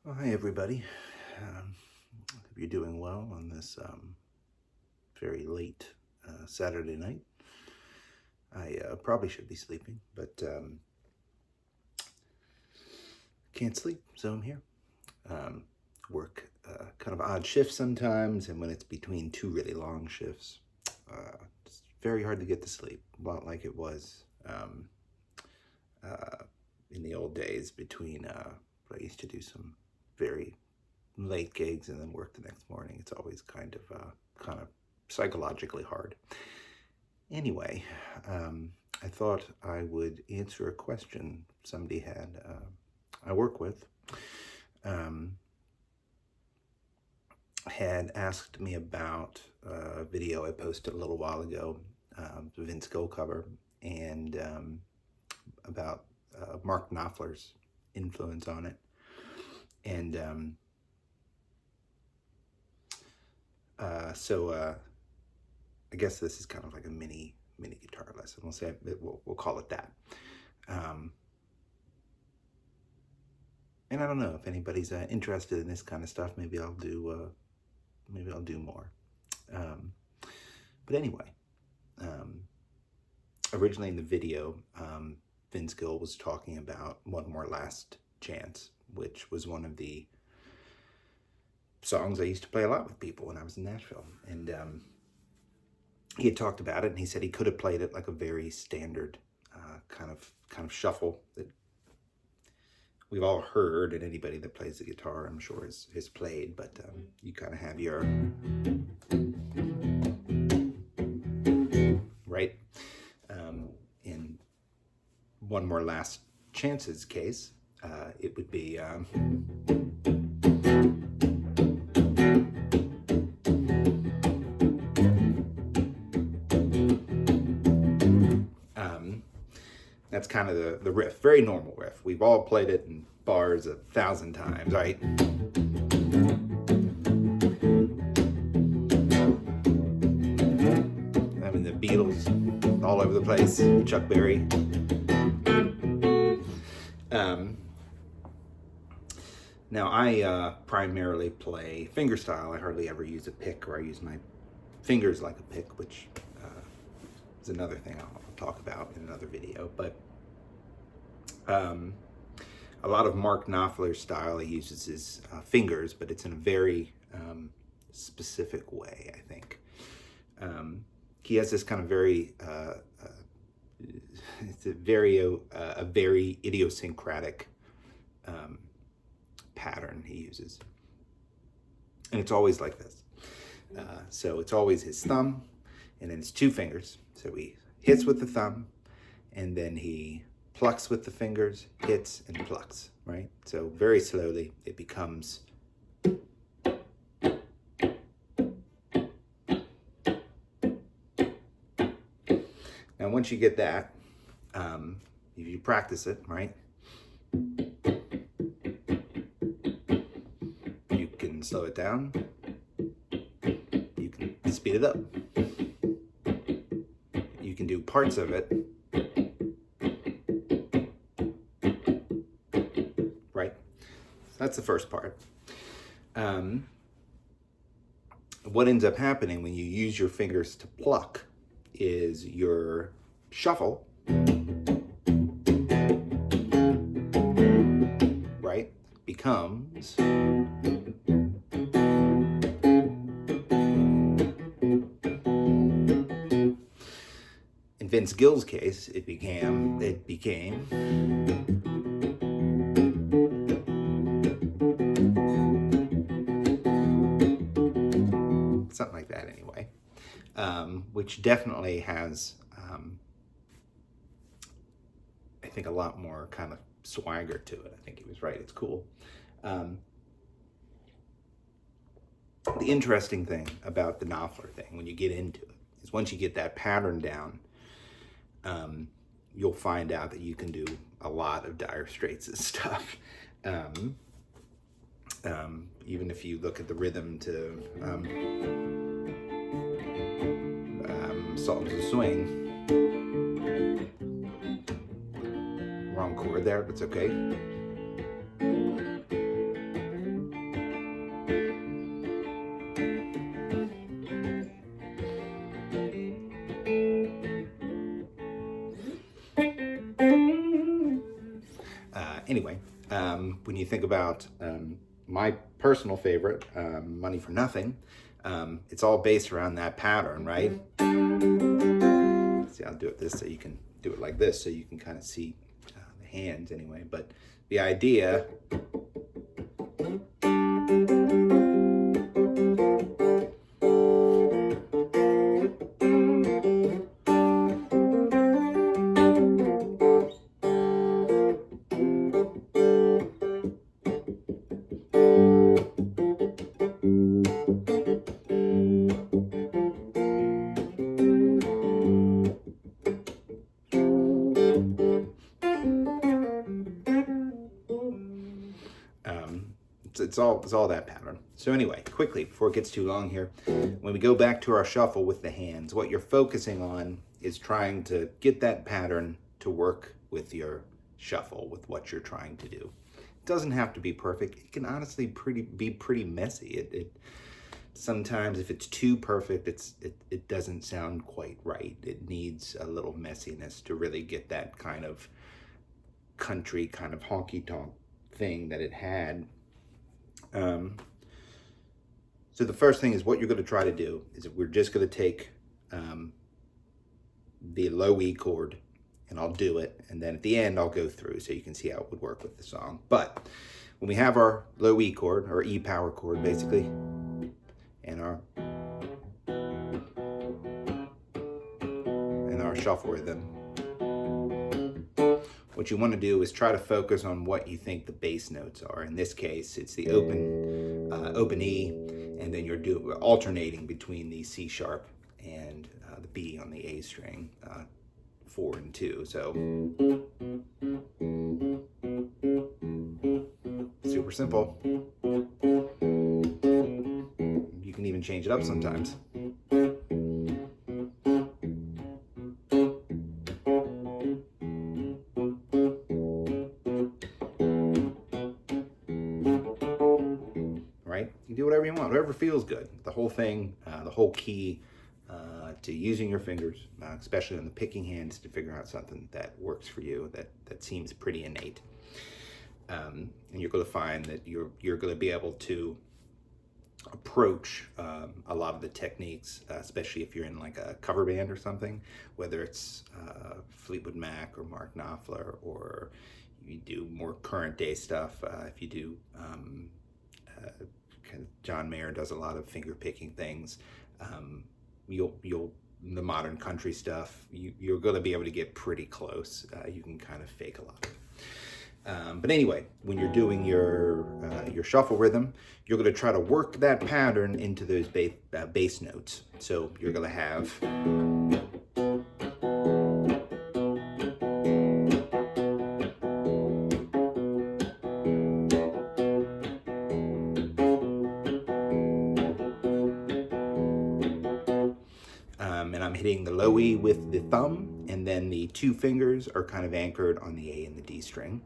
Well, hi everybody. Hope you're doing well on this very late Saturday night. I probably should be sleeping, but can't sleep, so I'm here. Work kind of odd shifts sometimes, and when it's between two really long shifts, it's very hard to get to sleep. A lot like it was uh, in the old days between I used to do some very late gigs and then work the next morning. It's always kind of psychologically hard. Anyway, I thought I would answer a question somebody had I work with had asked me about a video I posted a little while ago, the Vince Gill cover, and about Mark Knopfler's influence on it. And so I guess this is kind of like a mini guitar lesson. We'll call it that. And I don't know if anybody's interested in this kind of stuff. Maybe I'll do more. But anyway, originally in the video, Vince Gill was talking about One More Last Chance, which was one of the songs I used to play a lot with people when I was in Nashville. And he had talked about it, and he said he could have played it like a very standard kind of shuffle that we've all heard, and anybody that plays the guitar, I'm sure, has played. But you kind of have your right. In One More Last Chance's case, it would be. That's kind of the riff, very normal riff. We've all played it in bars 1,000 times, right? I mean, the Beatles all over the place, Chuck Berry. Now, I primarily play fingerstyle. I hardly ever use a pick, or I use my fingers like a pick, which is another thing I'll talk about in another video. But a lot of Mark Knopfler's style, he uses his fingers, but it's in a very specific way, I think. He has this kind of very, it's a very idiosyncratic pattern he uses. And it's always like this. So it's always his thumb, and then it's two fingers. So he hits with the thumb, and then he plucks with the fingers, hits and plucks, right? So very slowly it becomes now once you get that, if you practice it, right, you can slow it down, you can speed it up, you can do parts of it, right? That's the first part. What ends up happening when you use your fingers to pluck is your shuffle, right, becomes in Vince Gill's case, it became something like that anyway, which definitely has, I think, a lot more kind of swagger to it. I think he was right. It's cool. The interesting thing about the Knopfler thing, when you get into it, is once you get that pattern down, you'll find out that you can do a lot of Dire Straits' stuff. Even if you look at the rhythm to Songs of Swing, wrong chord there, but it's okay. Anyway, when you think about my personal favorite, Money for Nothing, it's all based around that pattern, right? See, I'll do it this so you can do it like this so you can kind of see the hands anyway. But the idea it's all that pattern. So anyway, quickly, before it gets too long here, when we go back to our shuffle with the hands, what you're focusing on is trying to get that pattern to work with your shuffle, with what you're trying to do. It doesn't have to be perfect. It can honestly be pretty messy. It sometimes, if it's too perfect, it doesn't sound quite right. It needs a little messiness to really get that kind of country, kind of honky-tonk thing that it had. So the first thing is, what you're going to try to do is, we're just going to take the low E chord, and I'll do it, and then at the end I'll go through so you can see how it would work with the song. But when we have our low E chord, or E power chord basically, and our shuffle rhythm, what you want to do is try to focus on what you think the bass notes are. In this case, it's the open E, and then you're alternating between the C sharp and the B on the A string, 4 and 2. So super simple. You can even change it up sometimes. You do whatever you want, whatever feels good. The whole thing, the whole key to using your fingers, especially on the picking hands, to figure out something that works for you, that seems pretty innate. And you're going to find that you're going to be able to approach a lot of the techniques, especially if you're in like a cover band or something, whether it's Fleetwood Mac or Mark Knopfler, or you do more current day stuff. If you do John Mayer does a lot of finger picking things. You'll the modern country stuff, you're going to be able to get pretty close. You can kind of fake a lot of it. But anyway, when you're doing your shuffle rhythm, you're going to try to work that pattern into those bass notes. So you're going to have and I'm hitting the low E with the thumb, and then the two fingers are kind of anchored on the A and the D string.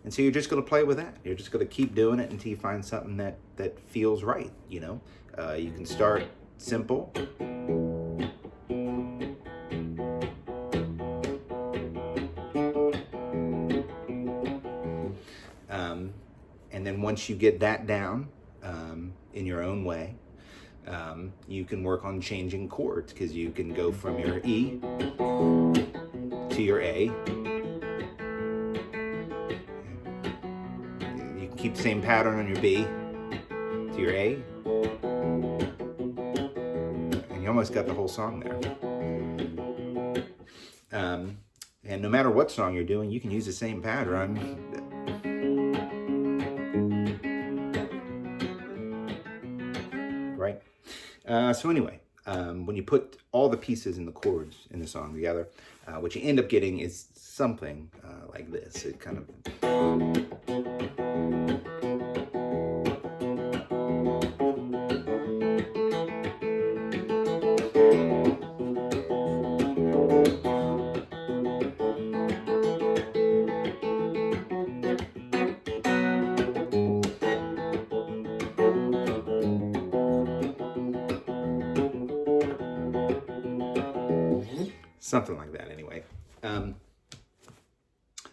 And so you're just going to play with that. You're just going to keep doing it until you find something that feels right, you know. You can start simple. And then once you get that down in your own way, you can work on changing chords, because you can go from your E to your A. You can keep the same pattern on your B to your A. And you almost got the whole song there. And no matter what song you're doing, you can use the same pattern. Right? So anyway, when you put all the pieces and the chords in the song together, what you end up getting is something like this. It kind of... something like that, anyway.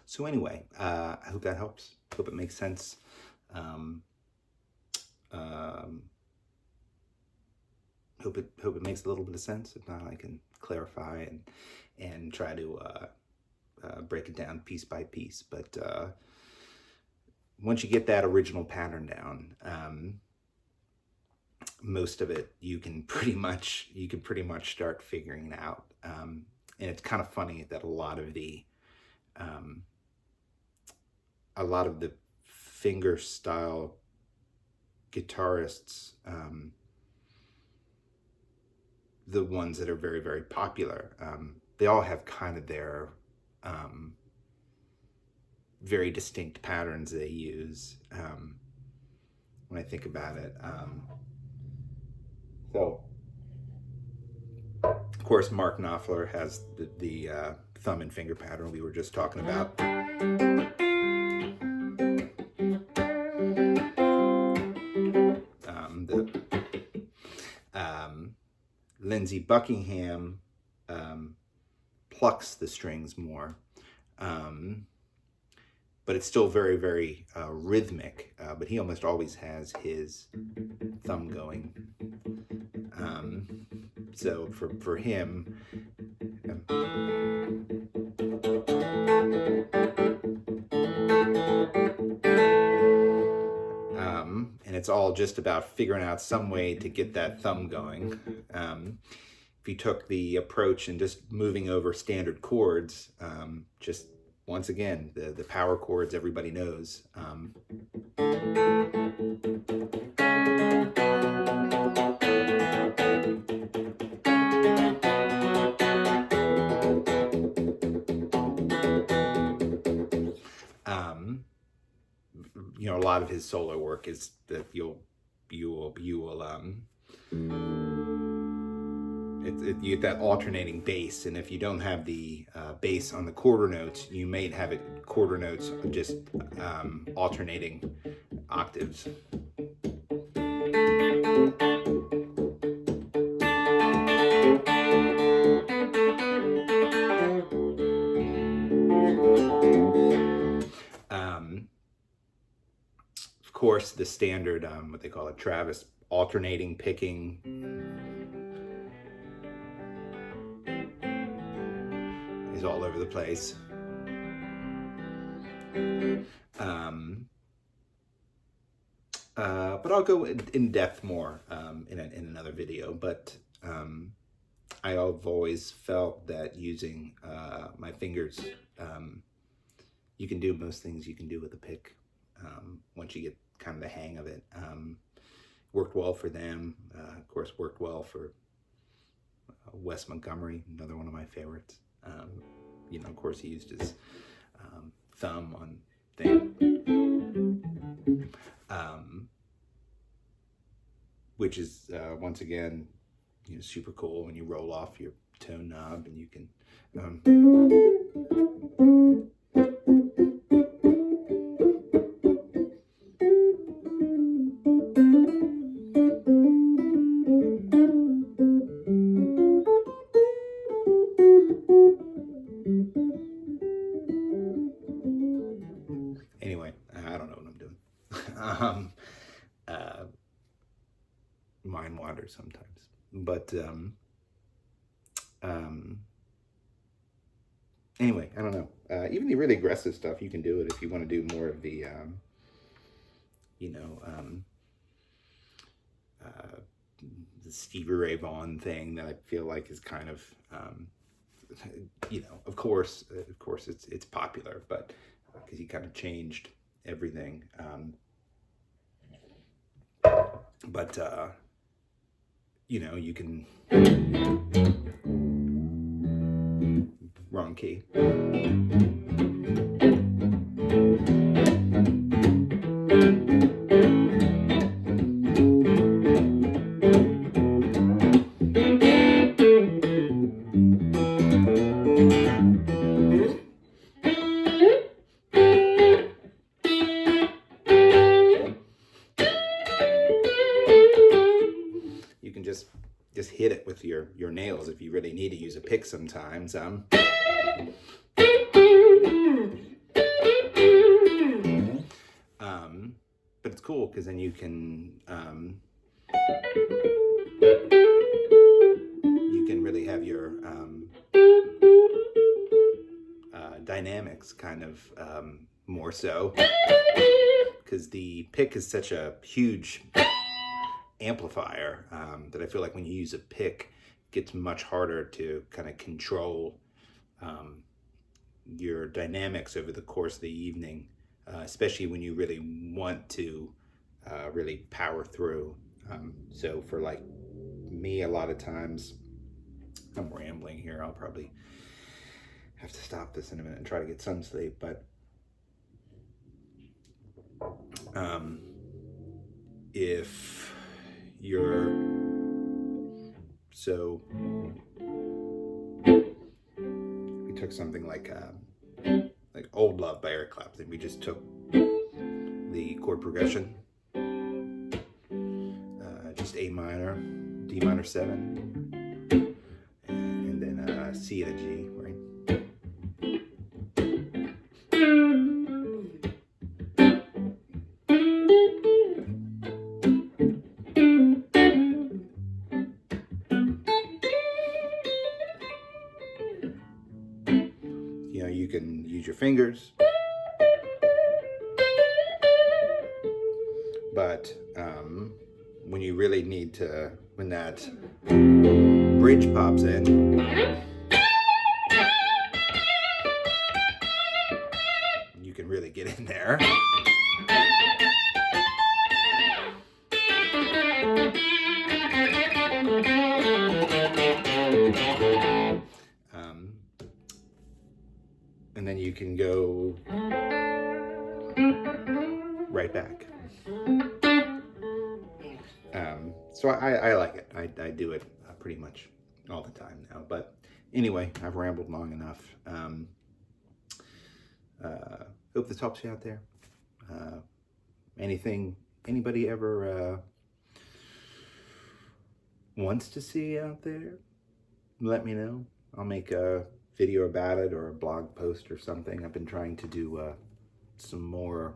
So So anyway, I hope that helps. Hope it makes sense. Hope it makes a little bit of sense. If not, I can clarify and try to break it down piece by piece. But once you get that original pattern down, most of it you can pretty much start figuring it out. And it's kind of funny that a lot of the finger style guitarists, the ones that are very, very popular, they all have kind of their very distinct patterns they use, when I think about it. So, of course, Mark Knopfler has the thumb and finger pattern we were just talking about. Lindsey Buckingham plucks the strings more, but it's still very, very rhythmic, but he almost always has his thumb going. So for him, and it's all just about figuring out some way to get that thumb going. If you took the approach and just moving over standard chords, just once again, the power chords everybody knows. You know, a lot of his solo work is that you will you get that alternating bass, and if you don't have the bass on the quarter notes, you may have it quarter notes just alternating octaves. Of course, the standard, what they call it, Travis alternating picking. Is all over the place. But I'll go in depth more in another video. But I've always felt that using my fingers, you can do most things you can do with a pick once you get kind of the hang of it. Worked well for them. Of course, worked well for Wes Montgomery, another one of my favorites. You know, of course, he used his thumb on thing, which is once again, you know, super cool when you roll off your tone knob and you can. Anyway, I don't know what I'm doing. Mind wanders sometimes, but anyway, I don't know. Even the really aggressive stuff, you can do it if you want to do more of the, you know, the Stevie Ray Vaughan thing that I feel like is kind of, you know, of course, it's popular, but because he kind of changed everything. But you know, you can, wrong key. You can just hit it with your nails if you really need to use a pick sometimes. cool because then you can really have your dynamics kind of more so, because the pick is such a huge amplifier that I feel like when you use a pick, it gets much harder to kind of control your dynamics over the course of the evening, especially when you really want to really power through. So for like me, a lot of times, I'm rambling here. I'll probably have to stop this in a minute and try to get some sleep, but if you're so we took something like Old Love by Eric Clapton. We just took the chord progression, just A minor, D minor 7, and then C and a G, right? You know, you can use your fingers, but when you really need to, when that bridge pops in, you can really get in there. And then you can go right back. So I like it. I do it pretty much all the time now. But anyway, I've rambled long enough. Hope this helps you out there. Anybody ever wants to see out there, let me know. I'll make a video about it or a blog post or something. I've been trying to do some more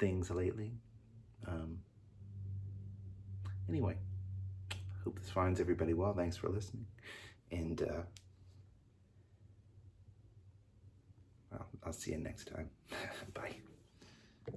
things lately. Anyway, hope this finds everybody well. Thanks for listening. And well, I'll see you next time. Bye.